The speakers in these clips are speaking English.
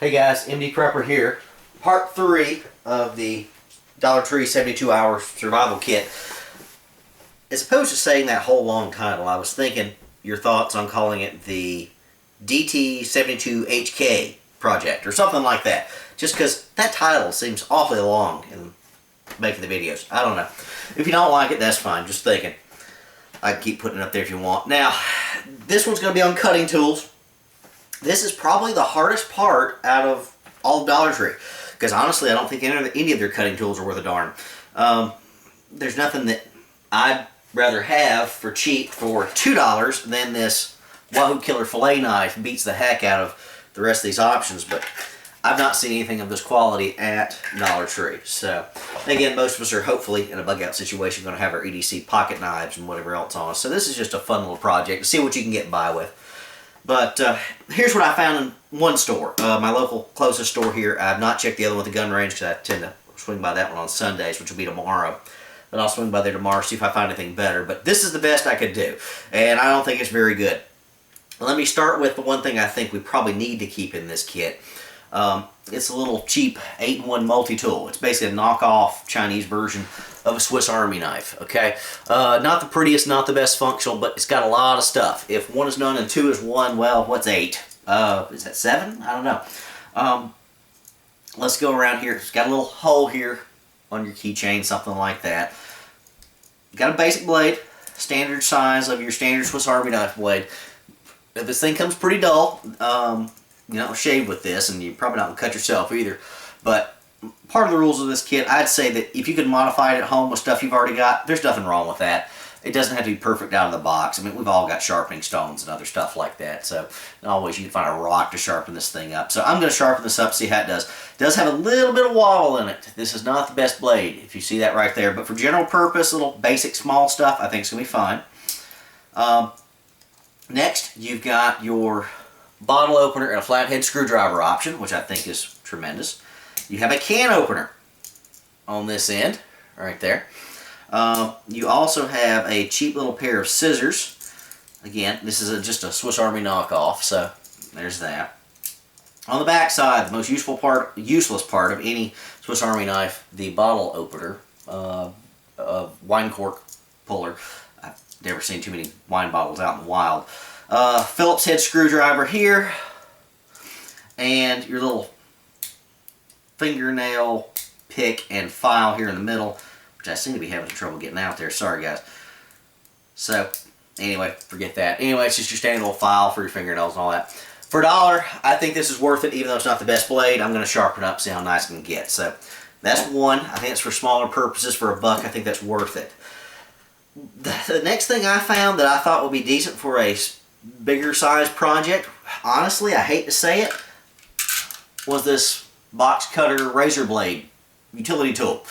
Hey guys, MD Prepper here. Part 3 of the Dollar Tree 72 Hour Survival Kit. As opposed to saying that whole long title, I was thinking your thoughts on calling it the DT72HK project or something like that. Just because that title seems awfully long in making the videos. I don't know. If you don't like it, that's fine. Just thinking. I can keep putting it up there if you want. Now, this one's going to be on cutting tools. This is probably the hardest part out of all of Dollar Tree. Because honestly, I don't think any of their cutting tools are worth a darn. There's nothing that I'd rather have for cheap for $2 than this Wahoo Killer fillet knife. Beats the heck out of the rest of these options, but I've not seen anything of this quality at Dollar Tree. So, again, most of us are hopefully in a bug out situation going to have our EDC pocket knives and whatever else on us. So this is just a fun little project to see what you can get by with. But here's what I found in one store, my local closest store here. I've not checked the other one at the gun range because I tend to swing by that one on Sundays, which will be tomorrow. But I'll swing by there tomorrow, see if I find anything better. But this is the best I could do, and I don't think it's very good. Let me start with the one thing I think we probably need to keep in this kit. It's a little cheap 8-in-1 multi-tool. It's basically a knockoff Chinese version of a Swiss Army knife, okay? Not the prettiest, not the best functional, but it's got a lot of stuff. If 1 is none and 2 is 1, well, what's 8? Is that 7? I don't know. Let's go around here. It's got a little hole here on your keychain, something like that. Got a basic blade, standard size of your standard Swiss Army knife blade. If this thing comes pretty dull, you know, shave with this, and you probably not cut yourself either. But part of the rules of this kit, I'd say that if you can modify it at home with stuff you've already got, there's nothing wrong with that. It doesn't have to be perfect out of the box. I mean, we've all got sharpening stones and other stuff like that, so always you can find a rock to sharpen this thing up. So I'm going to sharpen this up, see how it does. It does have a little bit of wobble in it. This is not the best blade, if you see that right there, but for general purpose, little basic small stuff, I think it's going to be fine. Next, you've got your bottle opener and a flathead screwdriver option, which I think is tremendous. You have a can opener on this end, right there. You also have a cheap little pair of scissors. Again, this is just a Swiss Army knockoff, so there's that. On the back side, the most useless part of any Swiss Army knife, the bottle opener, wine cork puller. I've never seen too many wine bottles out in the wild. Phillips head screwdriver here, and your little fingernail pick and file here in the middle, which I seem to be having trouble getting out there. Sorry, guys. So, anyway, forget that. Anyway, it's just your standard little file for your fingernails and all that. For $1, I think this is worth it, even though it's not the best blade. I'm going to sharpen it up, see how nice it can get. So, that's one. I think it's for smaller purposes. For $1, I think that's worth it. The next thing I found that I thought would be decent for a bigger size project, honestly, I hate to say it, was this box cutter razor blade utility tool.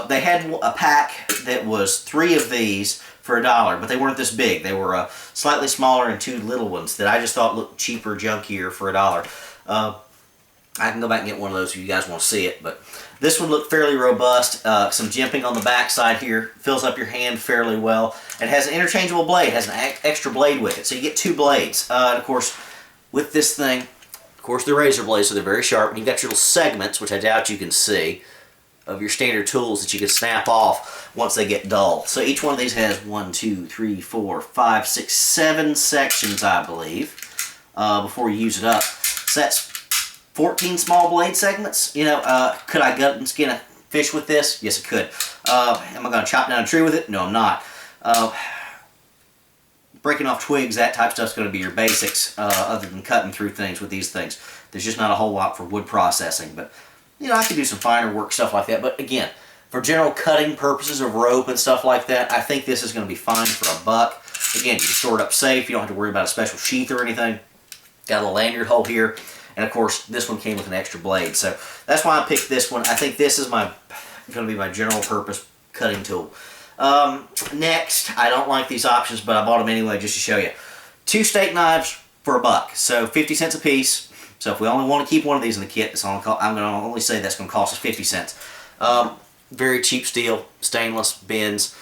They had a pack that was 3 of these for $1, but they weren't this big. They were slightly smaller and 2 little ones that I just thought looked cheaper, junkier for $1. I can go back and get one of those if you guys want to see it, but this one looked fairly robust. Some jimping on the back side here, fills up your hand fairly well. It has an interchangeable blade, it has an extra blade with it, so you get 2 blades. And of course, with this thing, of course they're razor blades, so they're very sharp, and you've got your little segments, which I doubt you can see, of your standard tools that you can snap off once they get dull. So each one of these has 1, 2, 3, 4, 5, 6, 7 sections, I believe, before you use it up. So that's 14 small blade segments. You know, could I gut and skin a fish with this? Yes, I could. Am I going to chop down a tree with it? No, I'm not. Breaking off twigs, that type of stuff is going to be your basics, other than cutting through things with these things. There's just not a whole lot for wood processing, but you know, I could do some finer work, stuff like that. But again, for general cutting purposes of rope and stuff like that, I think this is going to be fine for $1. Again, you can store it up safe. You don't have to worry about a special sheath or anything. Got a lanyard hole here. And of course, this one came with an extra blade. So that's why I picked this one. I think this is going to be my general purpose cutting tool. Next, I don't like these options, but I bought them anyway just to show you. 2 steak knives for $1. So 50 cents a piece. So if we only want to keep one of these in the kit, I'm going to only say that's going to cost us 50 cents. Very cheap steel, stainless bends.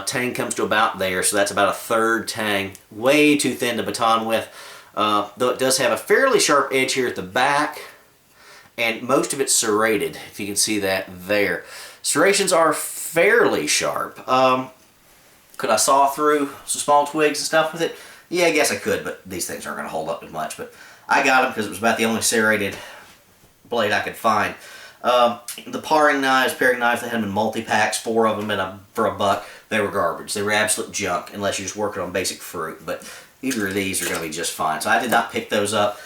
Tang comes to about there, so that's about a 1/3 tang. Way too thin to baton with. Though it does have a fairly sharp edge here at the back. and most of it's serrated, if you can see that there. Serrations are fairly sharp. Could I saw through some small twigs and stuff with it? Yeah, I guess I could, but these things aren't going to hold up as much. But I got them because it was about the only serrated blade I could find. The paring knives, they had them in multi-packs, 4 of them for $1. They were garbage. They were absolute junk unless you're just working on basic fruit. But either of these are going to be just fine. So I did not pick those up.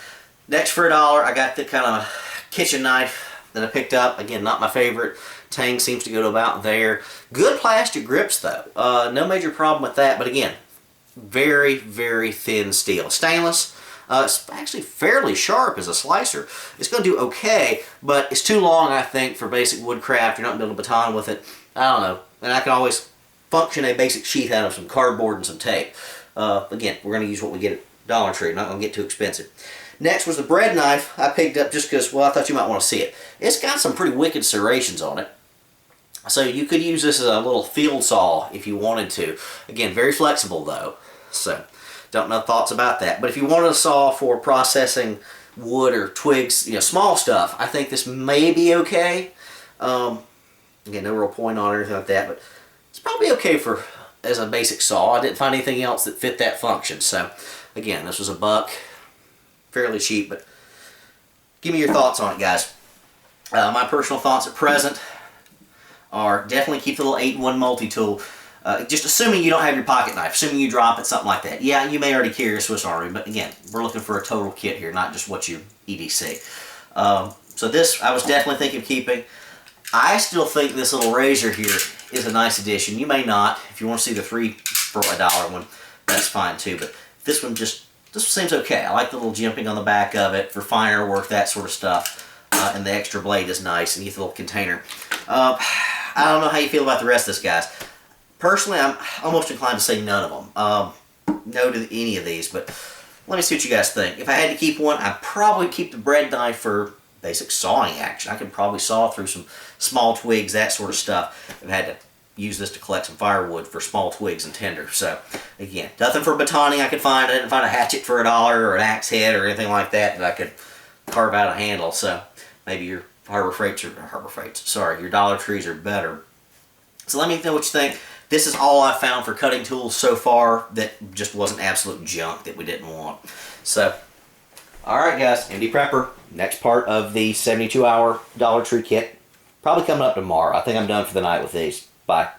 Next, for $1, I got the kind of kitchen knife that I picked up. Again, not my favorite. Tang seems to go to about there. Good plastic grips though. No major problem with that. But again, very, very thin steel. Stainless. It's actually fairly sharp as a slicer. It's going to do okay, but it's too long, I think, for basic woodcraft. You're not building a baton with it. I don't know. And I can always function a basic sheath out of some cardboard and some tape. Again, we're going to use what we get at Dollar Tree. Not going to get too expensive. Next was the bread knife I picked up just because, well, I thought you might want to see it. It's got some pretty wicked serrations on it. So you could use this as a little field saw if you wanted to. Again, very flexible though. So, don't know thoughts about that. But if you wanted a saw for processing wood or twigs, you know, small stuff, I think this may be okay. Again, no real point on it or anything like that, but it's probably okay for as a basic saw. I didn't find anything else that fit that function. So, again, this was $1. Fairly cheap, but give me your thoughts on it, guys. My personal thoughts at present are definitely keep the little 8-in-1 multi-tool. Just assuming you don't have your pocket knife, assuming you drop it, something like that. Yeah, you may already carry a Swiss Army, but again, we're looking for a total kit here, not just what you EDC. So this, I was definitely thinking of keeping. I still think this little razor here is a nice addition. You may not. If you want to see the 3 for $1 one, that's fine too. But this one this seems okay. I like the little jimping on the back of it for finer work, that sort of stuff. And the extra blade is nice, and you get the little container. I don't know how you feel about the rest of this, guys. Personally, I'm almost inclined to say none of them. No to any of these, but let me see what you guys think. If I had to keep one, I'd probably keep the bread knife for basic sawing action. I could probably saw through some small twigs, that sort of stuff. I've had to use this to collect some firewood for small twigs and tinder. So, again, nothing for batoning I could find. I didn't find a hatchet for $1 or an axe head or anything like that that I could carve out a handle. So, maybe your your Dollar Trees are better. So let me know what you think. This is all I found for cutting tools so far that just wasn't absolute junk that we didn't want. So, alright guys, MD Prepper. Next part of the 72-hour Dollar Tree kit. Probably coming up tomorrow. I think I'm done for the night with these. Bye.